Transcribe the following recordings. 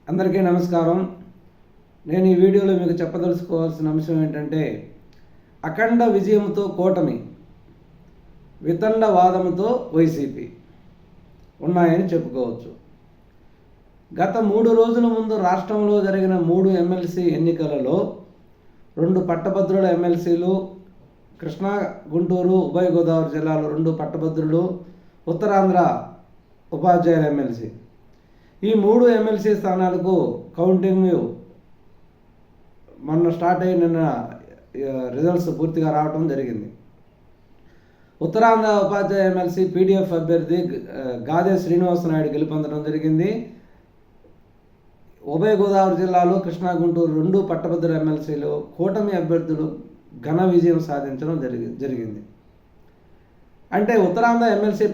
అందరికీ నమస్కారం. నేను ఈ వీడియోలో మీకు చెప్పదలుచుకోవాల్సిన అంశం ఏంటంటే, అఖండ విజయంతో కూటమి, వితండవాదముతో వైసీపీ ఉన్నాయని చెప్పుకోవచ్చు. గత 3 రోజుల ముందు రాష్ట్రంలో జరిగిన 3 ఎమ్మెల్సీ ఎన్నికలలో 2 పట్టభద్రుల ఎమ్మెల్సీలు, కృష్ణా, గుంటూరు, ఉభయ గోదావరి జిల్లాలో 2 పట్టభద్రులు, ఉత్తరాంధ్ర ఉపాధ్యాయుల ఎమ్మెల్సీ, ఈ 3 ఎమ్మెల్సీ స్థానాలకు కౌంటింగ్ మొన్న స్టార్ట్ అయిన రిజల్ట్స్ పూర్తిగా రావడం జరిగింది. ఉత్తరాంధ్ర ఉపాధ్యాయ ఎమ్మెల్సీ పీడీఎఫ్ అభ్యర్థి గాదే శ్రీనివాసనాయుడు గెలుపొందడం జరిగింది. ఉభయ గోదావరి జిల్లాలో కృష్ణా, గుంటూరు 2 పట్టభద్రుల ఎమ్మెల్సీలు కూటమి అభ్యర్థులు ఘన విజయం సాధించడం జరిగింది. అంటే ఉత్తరాంధ్ర ఎమ్మెల్సీ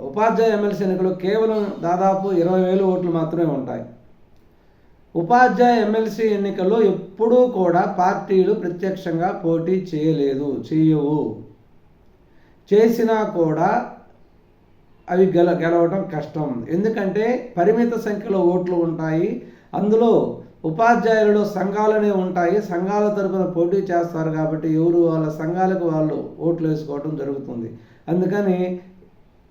ఉపాధ్యాయ ఎమ్మెల్సీ ఎన్నికలు కేవలం దాదాపు 20,000 ఓట్లు మాత్రమే ఉంటాయి. ఉపాధ్యాయ ఎమ్మెల్సీ ఎన్నికల్లో ఎప్పుడూ కూడా పార్టీలు ప్రత్యక్షంగా పోటీ చేయవు. చేసినా కూడా అవి గెలవడం కష్టం. ఎందుకంటే పరిమిత సంఖ్యలో ఓట్లు ఉంటాయి. అందులో ఉపాధ్యాయులలో సంఘాలనే ఉంటాయి. సంఘాల తరపున పోటీ చేస్తారు కాబట్టి ఎవరు వాళ్ళ సంఘాలకు వాళ్ళు ఓట్లు వేసుకోవడం జరుగుతుంది. అందుకని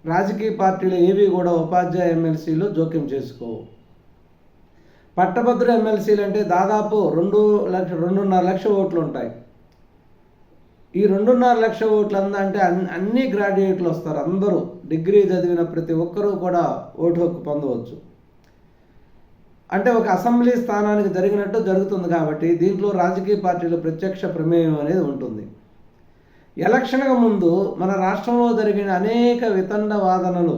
రాజకీయ పార్టీలు ఏవి కూడా ఉపాధ్యాయ ఎమ్మెల్సీలు జోక్యం చేసుకోవు. పట్టభద్రుల ఎమ్మెల్సీలు అంటే దాదాపు 2.5 లక్షల ఓట్లు ఉంటాయి. ఈ 2.5 లక్షల ఓట్లు అంటే అన్ని గ్రాడ్యుయేట్లు వస్తారు. అందరూ డిగ్రీ చదివిన ప్రతి ఒక్కరూ కూడా ఓటు హక్కు పొందవచ్చు. అంటే ఒక అసెంబ్లీ స్థానానికి జరిగినట్టు జరుగుతుంది కాబట్టి దీంట్లో రాజకీయ పార్టీలు ప్రత్యక్ష ప్రమేయం అనేది ఉంటుంది. ఎలక్షన్కు ముందు మన రాష్ట్రంలో జరిగిన అనేక వితండ వాదనలు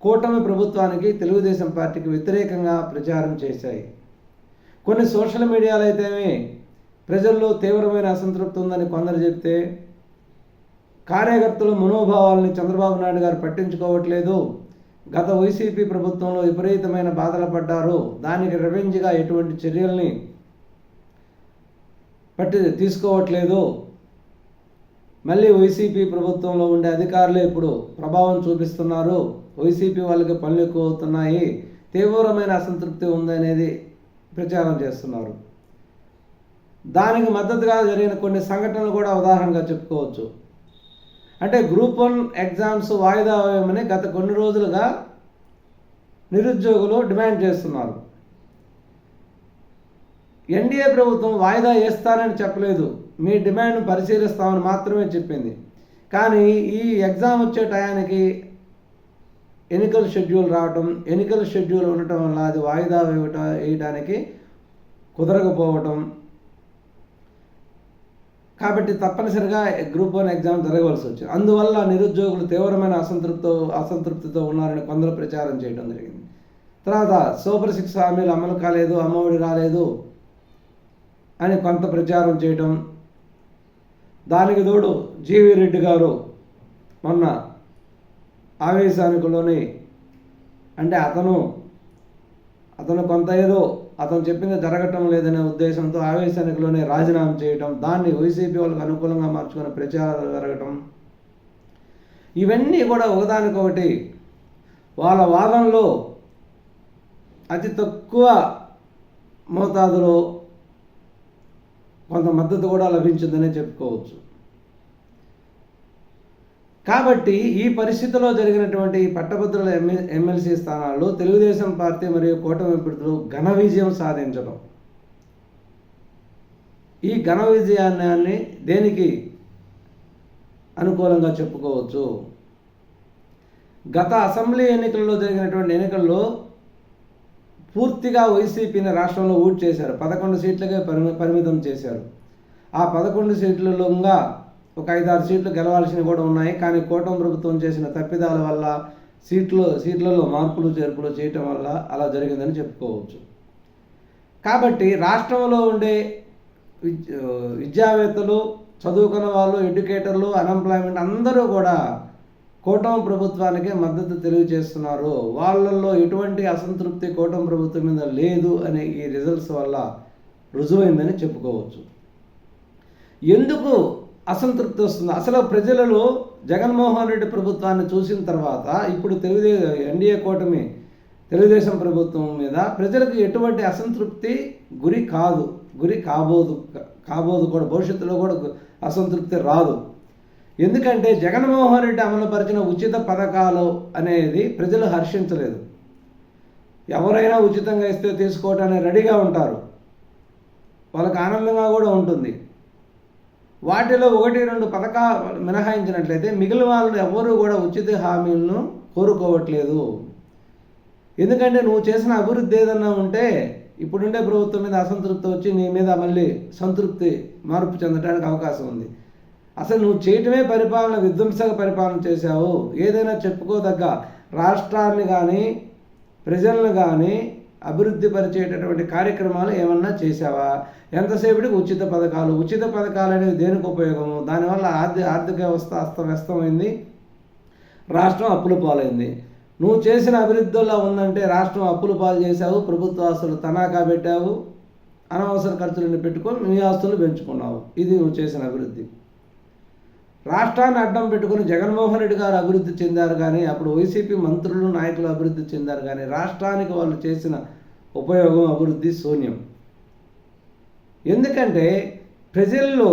కూటమి ప్రభుత్వానికి, తెలుగుదేశం పార్టీకి వ్యతిరేకంగా ప్రచారం చేశాయి. కొన్ని సోషల్ మీడియాలో అయితేనే ప్రజల్లో తీవ్రమైన అసంతృప్తి ఉందని కొందరు చెప్తే, కార్యకర్తల మనోభావాలని చంద్రబాబు నాయుడు గారు పట్టించుకోవట్లేదు, గత వైసీపీ ప్రభుత్వంలో విపరీతమైన బాధలు పడ్డారు, దానికి రివెంజ్గా ఎటువంటి చర్యల్ని తీసుకోవట్లేదు, మళ్ళీ వైసీపీ ప్రభుత్వంలో ఉండే అధికారులే ఇప్పుడు ప్రభావం చూపిస్తున్నారు, వైసీపీ వాళ్ళకి పనులు ఎక్కువ అవుతున్నాయి, తీవ్రమైన అసంతృప్తి ఉందనేది ప్రచారం చేస్తున్నారు. దానికి మద్దతుగా జరిగిన కొన్ని సంఘటనలు కూడా ఉదాహరణగా చెప్పుకోవచ్చు. అంటే గ్రూప్ 1 ఎగ్జామ్స్ వాయిదా వేయమని గత కొన్ని రోజులుగా నిరుద్యోగులు డిమాండ్ చేస్తున్నారు. ఎన్డీఏ ప్రభుత్వం వాయిదా వేస్తానని చెప్పలేదు, మీ డిమాండ్ను పరిశీలిస్తామని మాత్రమే చెప్పింది. కానీ ఈ ఎగ్జామ్ వచ్చే టయానికి ఎన్నికల షెడ్యూల్ రావటం, ఎన్నికల షెడ్యూల్ ఉండటం వల్ల అది వాయిదా వేయడానికి కుదరకపోవటం, కాబట్టి తప్పనిసరిగా గ్రూప్ 1 ఎగ్జామ్ జరగవలసి వచ్చింది. అందువల్ల నిరుద్యోగులు తీవ్రమైన అసంతృప్తితో ఉన్నారని కొందరు ప్రచారం చేయడం జరిగింది. తర్వాత సూపర్ 6 హామీలు అమలు కాలేదు, అమ్మఒడి రాలేదు అని కొంత ప్రచారం చేయడం. దానికి తోడు జీవీ రెడ్డి గారు మొన్న ఆవేశానికి లోని, అంటే అతను కొంత ఏదో అతను చెప్పింది జరగటం లేదనే ఉద్దేశంతో ఆవేశానికిలోనే రాజీనామా చేయటం, దాన్ని వైసీపీ వాళ్ళకి అనుకూలంగా మార్చుకునే ప్రచారాలు జరగటం, ఇవన్నీ కూడా ఒకదానికొకటి వాళ్ళ వాదనలో అతి తక్కువ మోతాదులో కొంత మద్దతు కూడా లభించిందనే చెప్పుకోవచ్చు. కాబట్టి ఈ పరిస్థితిలో జరిగినటువంటి పట్టభద్రుల ఎమ్మెల్సీ స్థానాల్లో తెలుగుదేశం పార్టీ మరియు కూటమి అభ్యర్థులు ఘన విజయం సాధించడం, ఈ ఘన విజయాన్ని దేనికి అనుకూలంగా చెప్పుకోవచ్చు? గత అసెంబ్లీ ఎన్నికల్లో జరిగినటువంటి ఎన్నికల్లో పూర్తిగా వైసీపీని రాష్ట్రంలో ఓట్ చేశారు. 11 సీట్లకే పరిమితం చేశారు. ఆ 11 సీట్లలో ఒక 5-6 సీట్లు గెలవాల్సినవి కూడా ఉన్నాయి. కానీ కూటమి ప్రభుత్వం చేసిన తప్పిదాల వల్ల సీట్లలో మార్పులు చేర్పులు చేయటం వల్ల అలా జరిగిందని చెప్పుకోవచ్చు. కాబట్టి రాష్ట్రంలో ఉండే విద్యావేత్తలు, చదువుకున్న వాళ్ళు, ఎడ్యుకేటర్లు, అన్ఎంప్లాయ్మెంట్ అందరూ కూడా కూటమి ప్రభుత్వానికి మద్దతు తెలియజేస్తున్నారు. వాళ్ళల్లో ఎటువంటి అసంతృప్తి కూటమి ప్రభుత్వం మీద లేదు అనే ఈ రిజల్ట్స్ వల్ల రుజువైందని చెప్పుకోవచ్చు. ఎందుకు అసంతృప్తి వస్తుంది? అసలు ప్రజలలో జగన్మోహన్ రెడ్డి ప్రభుత్వాన్ని చూసిన తర్వాత ఇప్పుడు ఎన్డీఏ కూటమి తెలుగుదేశం ప్రభుత్వం మీద ప్రజలకు ఎటువంటి అసంతృప్తి గురి కాబోదు కూడా, భవిష్యత్తులో కూడా అసంతృప్తి రాదు. ఎందుకంటే జగన్మోహన్ రెడ్డి అమలుపరిచిన ఉచిత పథకాలు అనేది ప్రజలు హర్షించలేదు. ఎవరైనా ఉచితంగా ఇస్తే తీసుకోవడానికి రెడీగా ఉంటారు, వాళ్ళకి ఆనందంగా కూడా ఉంటుంది. వాటిలో 1-2 పథకాలు మినహాయించినట్లయితే మిగిలిన వాళ్ళు ఎవరు కూడా ఉచిత హామీలను కోరుకోవట్లేదు. ఎందుకంటే నువ్వు చేసిన అభివృద్ధి ఏదన్నా ఉంటే ఇప్పుడుండే ప్రభుత్వం మీద అసంతృప్తి వచ్చి నీ మీద మళ్ళీ సంతృప్తి మార్పు చెందడానికి అవకాశం ఉంది. అసలు నువ్వు చేయటమే పరిపాలన, విధ్వంసక పరిపాలన చేశావు. ఏదైనా చెప్పుకోదగ్గ రాష్ట్రాన్ని కానీ ప్రజలను కానీ అభివృద్ధి పరిచేటటువంటి కార్యక్రమాలు ఏమన్నా చేశావా? ఎంతసేపటికి ఉచిత పథకాలు అనేవి దేనికి ఉపయోగము? దానివల్ల ఆర్థిక వ్యవస్థ అస్తవ్యస్తమైంది, రాష్ట్రం అప్పుల పాలైంది. నువ్వు చేసిన అభివృద్ధిలో ఉందంటే రాష్ట్రం అప్పుల పాలు చేశావు, ప్రభుత్వ ఆస్తులు తనాఖా పెట్టావు, అనవసర ఖర్చులను పెట్టుకొని నీ ఆస్తులు పెంచుకున్నావు. ఇది నువ్వు చేసిన అభివృద్ధి. రాష్ట్రాన్ని అడ్డం పెట్టుకుని జగన్మోహన్ రెడ్డి గారు అభివృద్ధి చెందారు కానీ, అప్పుడు వైసీపీ మంత్రులు నాయకులు అభివృద్ధి చెందారు కానీ రాష్ట్రానికి వాళ్ళు చేసిన ఉపయోగం అభివృద్ధి శూన్యం. ఎందుకంటే ప్రజల్లో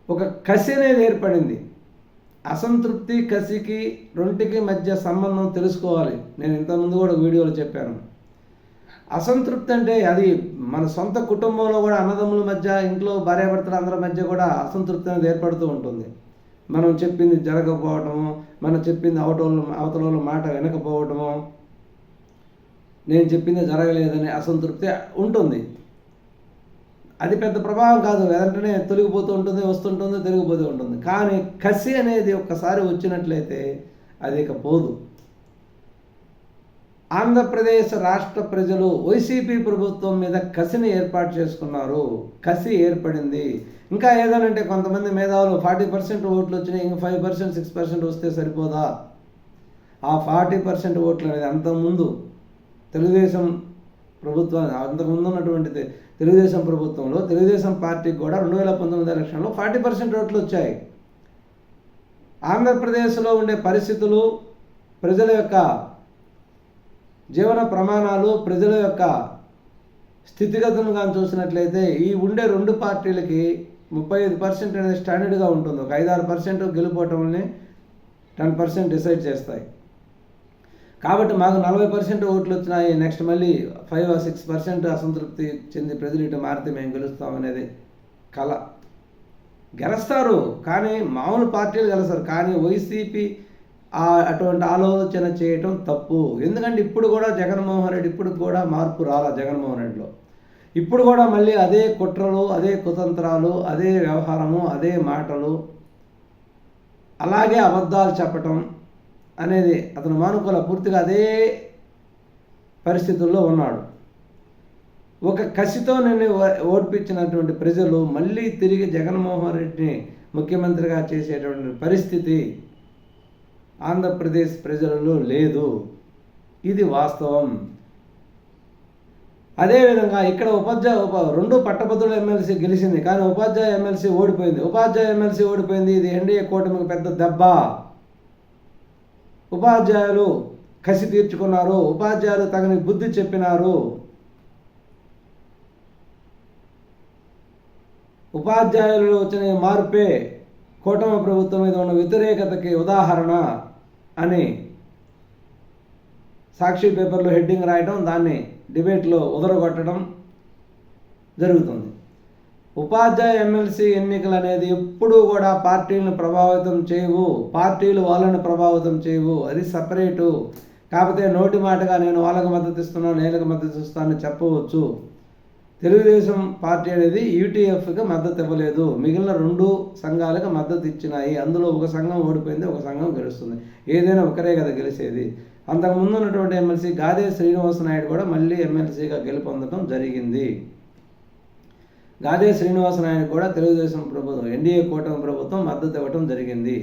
ఒక కసి అనేది ఏర్పడింది. అసంతృప్తి కసికి రెంటికి మధ్య సంబంధం తెలుసుకోవాలి. నేను ఇంతకుముందు కూడా వీడియోలో చెప్పాను. అసంతృప్తి అంటే అది మన సొంత కుటుంబంలో కూడా అన్నదమ్ముల మధ్య, ఇంట్లో భార్యాభర్తల అందరి మధ్య కూడా అసంతృప్తి అనేది ఏర్పడుతూ ఉంటుంది. మనం చెప్పింది జరగకపోవటము, మనం చెప్పింది అవతల మాట వినకపోవటము, నేను చెప్పింది జరగలేదని అసంతృప్తి ఉంటుంది. అది పెద్ద ప్రభావం కాదు, వెంటనే తొలగిపోతూ ఉంటుంది, వస్తుంటుంది, తిరిగిపోతూ ఉంటుంది. కానీ కసి అనేది ఒక్కసారి వచ్చినట్లయితే అది ఇక పోదు. ఆంధ్రప్రదేశ్ రాష్ట్ర ప్రజలు వైసీపీ ప్రభుత్వం మీద కసిని ఏర్పాటు చేసుకున్నారు. కసి ఏర్పడింది. ఇంకా ఏదనంటే కొంతమంది మేధావులు 40% ఓట్లు వచ్చినాయి, ఇంకా 5%, 6% వస్తే సరిపోదా? ఆ 40% ఓట్లు అనేది అంతకుముందు తెలుగుదేశం ప్రభుత్వం, అంతకుముందు ఉన్నటువంటి తెలుగుదేశం ప్రభుత్వంలో తెలుగుదేశం పార్టీకి కూడా 2019 ఎలక్షన్లో 40% ఓట్లు వచ్చాయి. ఆంధ్రప్రదేశ్లో ఉండే పరిస్థితులు, ప్రజల యొక్క జీవన ప్రమాణాలు, ప్రజల యొక్క స్థితిగతులను కానీ చూసినట్లయితే ఈ ఉండే 2 పార్టీలకి 35% అనేది స్టాండర్డ్గా ఉంటుంది. ఒక 5-6% గెలుపోవటంని 10% డిసైడ్ చేస్తాయి. కాబట్టి మాకు 40% ఓట్లు వచ్చినాయి, నెక్స్ట్ మళ్ళీ 5-6% అసంతృప్తి చెంది ప్రజలు ఇటు మారితే మేము గెలుస్తామనేది కళ. గెలుస్తారు కానీ మామూలు పార్టీలు గెలుస్తారు, కానీ వైసీపీ అటువంటి ఆలోచన చేయటం తప్పు. ఎందుకంటే ఇప్పుడు కూడా జగన్మోహన్ రెడ్డి, ఇప్పుడు కూడా మార్పు రాలా జగన్మోహన్ రెడ్డిలో. ఇప్పుడు కూడా మళ్ళీ అదే కుట్రలు, అదే కుతంత్రాలు, అదే వ్యవహారము, అదే మాటలు, అలాగే అబద్ధాలు చెప్పటం అనేది అతను మానుకోలే. పూర్తిగా అదే పరిస్థితుల్లో ఉన్నాడు. ఒక కసితో నేను ఓడిపించినటువంటి ప్రజలు మళ్ళీ తిరిగి జగన్మోహన్ రెడ్డిని ముఖ్యమంత్రిగా చేసేటువంటి పరిస్థితి ఆంధ్రప్రదేశ్ ప్రజలలో లేదు. ఇది వాస్తవం. అదేవిధంగా ఇక్కడ 2 పట్టభద్రుల ఎమ్మెల్సీ గెలిచింది, కానీ ఉపాధ్యాయ ఎమ్మెల్సీ ఓడిపోయింది. ఇది ఎన్డీఏ కూటమికి పెద్ద దెబ్బ. ఉపాధ్యాయులు కసి తీర్చుకున్నారు, ఉపాధ్యాయులు తగని బుద్ధి చెప్పినారు. ఉపాధ్యాయులు వచ్చిన మార్పే కూటమి ప్రభుత్వం మీద ఉన్న వ్యతిరేకతకి ఉదాహరణ అని సాక్షి పేపర్లో హెడ్డింగ్ రాయడం, దాన్ని డిబేట్లో ఉదరగొట్టడం జరుగుతుంది. ఉపాధ్యాయ ఎమ్మెల్సీ ఎన్నికలు అనేది ఎప్పుడూ కూడా పార్టీలను ప్రభావితం చేయవు, పార్టీలు వాళ్ళని ప్రభావితం చేయవు. అది సపరేటు. కాకపోతే నోటి మాటగా నేను వాళ్ళకి మద్దతు ఇస్తున్నాను, నేలకు మద్దతు ఇస్తానని చెప్పవచ్చు. తెలుగుదేశం పార్టీ అనేది యూటీఎఫ్కి మద్దతు ఇవ్వలేదు, మిగిలిన 2 సంఘాలకు మద్దతు ఇచ్చినాయి. అందులో ఒక సంఘం ఓడిపోయింది, ఒక సంఘం గెలుస్తుంది. ఏదైనా ఒకరే కదా గెలిచేది. అంతకుముందు ఉన్నటువంటి ఎమ్మెల్సీ గాదే శ్రీనివాసనాయుడు కూడా మళ్ళీ ఎమ్మెల్సీగా గెలుపొందడం జరిగింది. గాదే శ్రీనివాసనాయుడు కూడా తెలుగుదేశం ప్రభుత్వం, ఎన్డీఏ కూటమి ప్రభుత్వం మద్దతు ఇవ్వటం జరిగింది.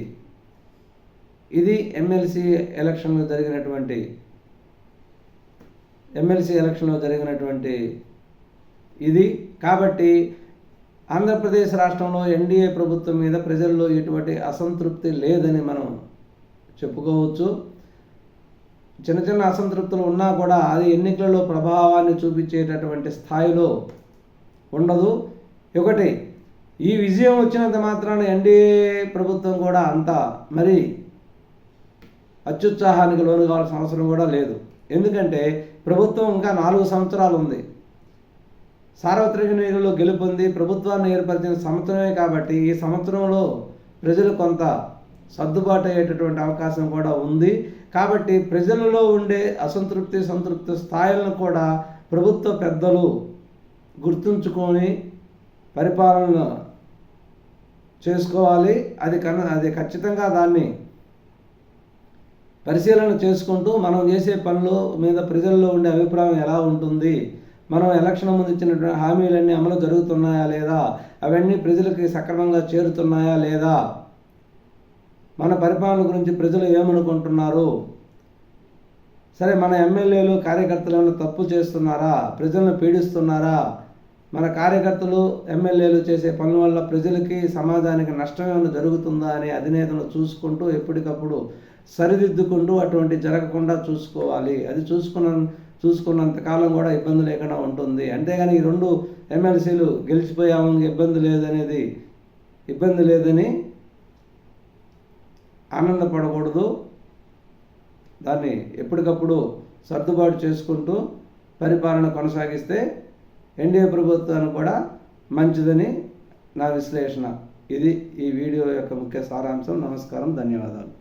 ఇది ఎమ్మెల్సీ ఎలక్షన్లో జరిగినటువంటి ఇది. కాబట్టి ఆంధ్రప్రదేశ్ రాష్ట్రంలో ఎన్డీఏ ప్రభుత్వం మీద ప్రజల్లో ఎటువంటి అసంతృప్తి లేదని మనం చెప్పుకోవచ్చు. చిన్న చిన్న అసంతృప్తులు ఉన్నా కూడా అది ఎన్నికలలో ప్రభావాన్ని చూపించేటటువంటి స్థాయిలో ఉండదు. ఒకటి, ఈ విజయం వచ్చినంత మాత్రాన ఎన్డీఏ ప్రభుత్వం కూడా అంత మరి అత్యుత్సాహానికి లోను కావాల్సిన అవసరం కూడా లేదు. ఎందుకంటే ప్రభుత్వం ఇంకా 4 సంవత్సరాలు ఉంది. సార్వత్రిక ఎన్నికల్లో గెలుపొంది ప్రభుత్వాన్ని ఏర్పరిచిన సంవత్సరమే కాబట్టి ఈ సంవత్సరంలో ప్రజలు కొంత సర్దుబాటు అయ్యేటటువంటి అవకాశం కూడా ఉంది. కాబట్టి ప్రజలలో ఉండే అసంతృప్తి సంతృప్తి స్థాయిలను కూడా ప్రభుత్వ పెద్దలు గుర్తుంచుకొని పరిపాలన చేసుకోవాలి. అది ఖచ్చితంగా దాన్ని పరిశీలన చేసుకుంటూ మనం చేసే పనుల మీద ప్రజల్లో ఉండే అభిప్రాయం ఎలా ఉంటుంది, మనం ఎలక్షన్ ముందు ఇచ్చినటువంటి హామీలన్నీ అమలు జరుగుతున్నాయా లేదా, అవన్నీ ప్రజలకి సక్రమంగా చేరుతున్నాయా లేదా, మన పరిపాలన గురించి ప్రజలు ఏమనుకుంటున్నారు, సరే మన ఎమ్మెల్యేలు కార్యకర్తలు ఏమైనా తప్పు చేస్తున్నారా, ప్రజలను పీడిస్తున్నారా, మన కార్యకర్తలు ఎమ్మెల్యేలు చేసే పనుల వల్ల ప్రజలకి సమాజానికి నష్టం ఏమైనా జరుగుతుందా అని అధినేతలు చూసుకుంటూ ఎప్పటికప్పుడు సరిదిద్దుకుంటూ అటువంటి జరగకుండా చూసుకోవాలి. అది చూసుకున్నంతకాలం కూడా ఇబ్బంది లేకుండా ఉంటుంది. అంతేగాని ఈ 2 ఎమ్మెల్సీలు గెలిచిపోయాము ఇబ్బంది లేదని ఆనందపడకూడదు. దాన్ని ఎప్పటికప్పుడు సర్దుబాటు చేసుకుంటూ పరిపాలన కొనసాగిస్తే ఎన్డీఏ ప్రభుత్వానికి కూడా మంచిదని నా విశ్లేషణ. ఇది ఈ వీడియో యొక్క ముఖ్య సారాంశం. నమస్కారం, ధన్యవాదాలు.